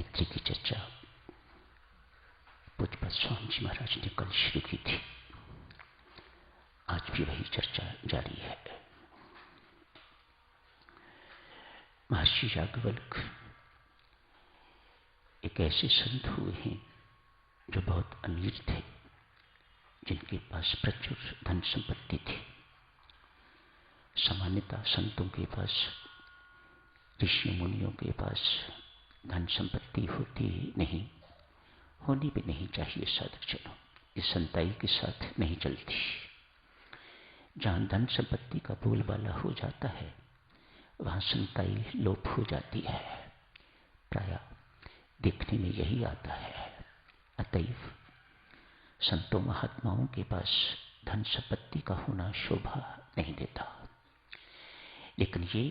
मैत्री की चर्चा पूज्यपाद स्वामी जी महाराज ने कल शुरू की थी। आज भी वही चर्चा जारी है। महर्षि याज्ञवल्क्य एक ऐसे संत हुए हैं जो बहुत अमीर थे, जिनके पास प्रचुर धन संपत्ति थी। सामान्यतः संतों के पास, ऋषि मुनियों के पास धन संपत्ति होती नहीं, होनी भी नहीं चाहिए। साधक जनों, ये संताई के साथ नहीं चलती। जहां धन संपत्ति का बोलबाला हो जाता है, वहां संताई लोप हो जाती है। प्राय देखने में यही आता है। अतएव संतों महात्माओं के पास धन संपत्ति का होना शोभा नहीं देता। लेकिन ये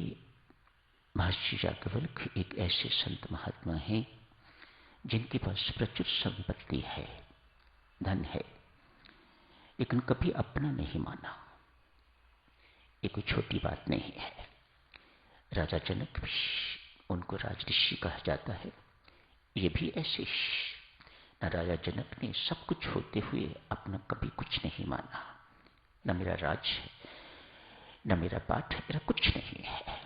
महर्षि याज्ञवल्क्य एक ऐसे संत महात्मा हैं जिनके पास प्रचुर संपत्ति है, धन है, लेकिन कभी अपना नहीं माना। ये कोई छोटी बात नहीं है। राजा जनक भी, उनको राजऋषि कहा जाता है, ये भी ऐसे ही। न राजा जनक ने सब कुछ होते हुए अपना कभी कुछ नहीं माना। न मेरा राज है, न मेरा पाठ है, मेरा कुछ नहीं है।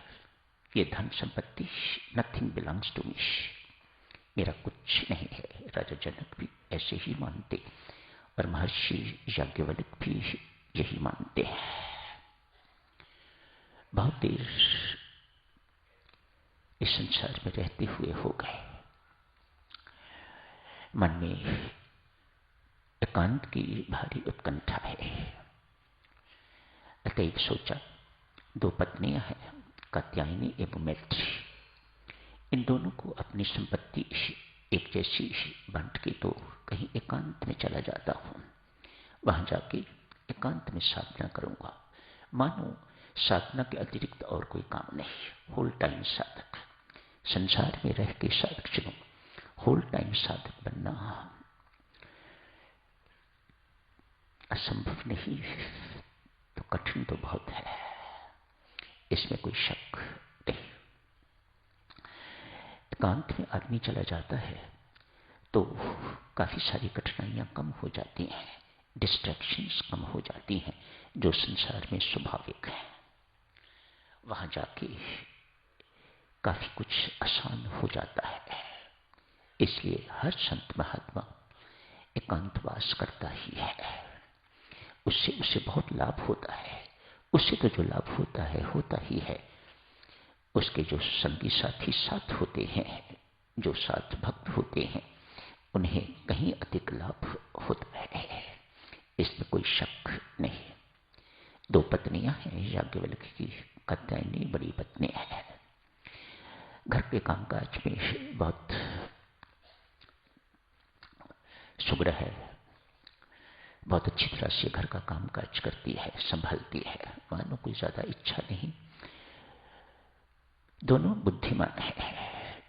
ये धन संपत्ति, नथिंग बिलोंग्स टू मी, मेरा कुछ नहीं है। राजा जनक भी ऐसे ही मानते और महर्षि याज्ञवल्क्य भी यही मानते हैं। बहुत देर इस संसार में रहते हुए हो गए। मन में एकांत की भारी उत्कंठा है। अतएव सोचा, दो पत्नियां हैं, कात्यायनी एवं मैत्री। इन दोनों को अपनी संपत्ति एक जैसी बांट के तो कहीं एकांत में चला जाता हूं। वहां जाके एकांत में साधना करूंगा। मानो साधना के अतिरिक्त और कोई काम नहीं। होल टाइम साधक। संसार में रह के साधक चुनो, होल टाइम साधक बनना असंभव नहीं तो कठिन तो बहुत है, इसमें कोई शक नहीं। एकांत में आदमी चला जाता है तो काफी सारी कठिनाइयां कम हो जाती हैं, डिस्ट्रैक्शंस कम हो जाती हैं, जो संसार में स्वाभाविक है। वहां जाके काफी कुछ आसान हो जाता है। इसलिए हर संत महात्मा एकांतवास करता ही है। उससे उसे बहुत लाभ होता है। उससे तो जो लाभ होता ही है। उसके जो संगी साथी साथ होते हैं, जो साथ भक्त होते हैं, उन्हें कहीं अधिक लाभ होता है, इसमें कोई शक नहीं। दो पत्नियां हैं याज्ञवल्क्य की। कात्यायनी बड़ी पत्नी है। घर के कामकाज में बहुत सुग्र है, बहुत अच्छी तरह से घर का कामकाज करती है, संभालती है। मानो कोई ज्यादा इच्छा नहीं। दोनों बुद्धिमान है,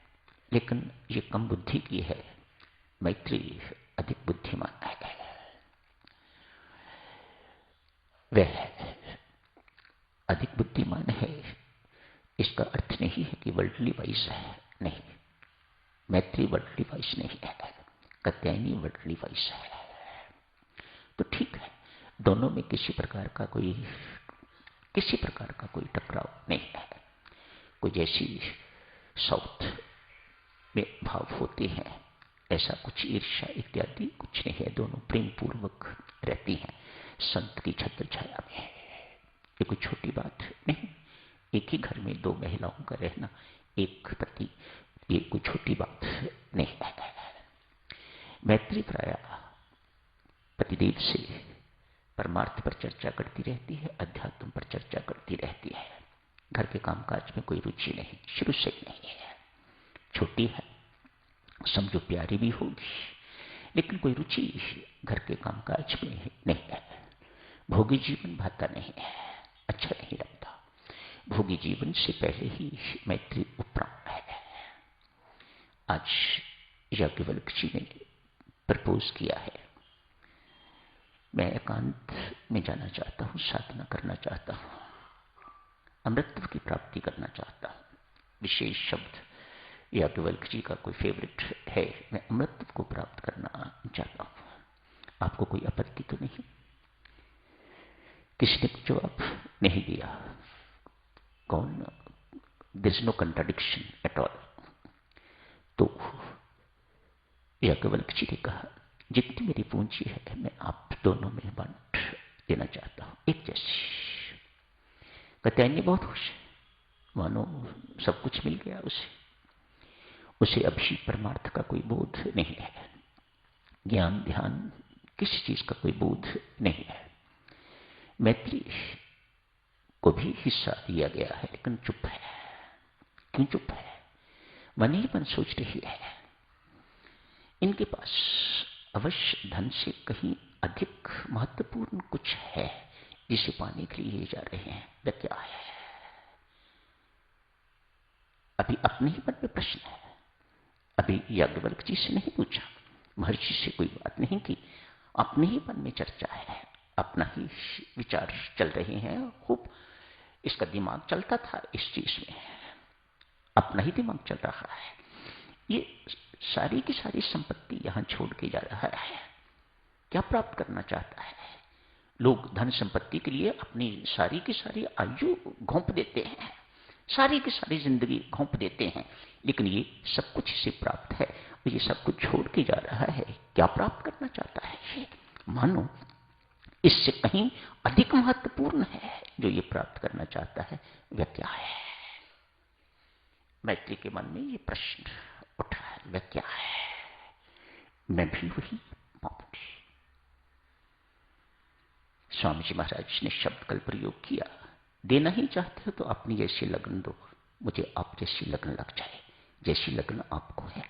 लेकिन ये कम बुद्धि की है। मैत्री अधिक बुद्धिमान है। वह अधिक बुद्धिमान है, इसका अर्थ नहीं है कि वर्ल्डली वाइज है, नहीं। मैत्री वर्ल्डली वाइज नहीं है, कात्यायनी वर्ल्डली वाइज है। तो ठीक है, दोनों में किसी प्रकार का कोई टकराव नहीं है। कोई जैसी साउथ में भाव होते हैं, ऐसा कुछ ईर्ष्या इत्यादि कुछ नहीं है। दोनों प्रेम पूर्वक रहती हैं संत की छत्र छाया में। ये कोई छोटी बात नहीं। एक ही घर में दो महिलाओं का रहना, एक पति, ये कोई छोटी बात नहीं है। मैत्री प्राय पतिदेव से परमार्थ पर चर्चा करती रहती है, अध्यात्म पर चर्चा करती रहती है। घर के कामकाज में कोई रुचि नहीं, शुरू से नहीं है। छोटी है, समझो प्यारी भी होगी, लेकिन कोई रुचि घर के कामकाज में नहीं है। भोगी जीवन भाता नहीं है, अच्छा नहीं लगता। भोगी जीवन से पहले ही मैत्री उपराम है। आज याज्ञवल्क्य जी ने प्रपोज किया है, मैं एकांत में जाना चाहता हूं, साधना करना चाहता हूं, अमृतत्व की प्राप्ति करना चाहता हूं। विशेष शब्द याज्ञवल्क्य जी का कोई फेवरेट है, मैं अमृत को प्राप्त करना चाहता हूं। आपको कोई आपत्ति तो नहीं? किसने जवाब नहीं दिया। कौन? There is no contradiction at all. तो याज्ञवल्क्य जी ने कहा, जितनी मेरी पूंजी है मैं आप दोनों में बांट देना चाहता हूं, एक जैसी। कात्यायनी बहुत खुश है, मानो सब कुछ मिल गया उसे अभी परमार्थ का कोई बोध नहीं है, ज्ञान ध्यान किसी चीज का कोई बोध नहीं है। मैत्री को भी हिस्सा दिया गया है, लेकिन चुप है। क्यों चुप है? मन ही मन सोच रही है। इनके पास अवश्य धन से कहीं अधिक महत्वपूर्ण कुछ है जिसे पाने के लिए जा रहे हैं। वह क्या है? अभी अपने ही मन में प्रश्न है। अभी याज्ञवल्क्य जी से नहीं पूछा, महर्षि से कोई बात नहीं की, अपने ही मन में चर्चा है, अपना ही विचार चल रहे हैं। खूब इसका दिमाग चलता था इस चीज में, अपना ही दिमाग चल रहा है। ये सारी की सारी संपत्ति यहां छोड़ के जा रहा है, क्या प्राप्त करना चाहता है? लोग धन संपत्ति के लिए अपनी सारी की सारी आयु घोंप देते हैं, सारी की सारी जिंदगी घोंप देते हैं, लेकिन ये सब कुछ इसे प्राप्त है, ये सब कुछ छोड़ के जा रहा है। क्या प्राप्त करना चाहता है? मानो इससे कहीं अधिक महत्वपूर्ण है जो ये प्राप्त करना चाहता है। वह क्या है? मैत्री के मन में ये प्रश्न उठा है, वह क्या है? मैं भी वही मामूली। स्वामी जी महाराज ने शब्द कल प्रयोग किया, देना ही चाहते हो तो अपनी जैसी लगन दो, मुझे आप जैसी लगन लग जाए, जैसी लगन आपको है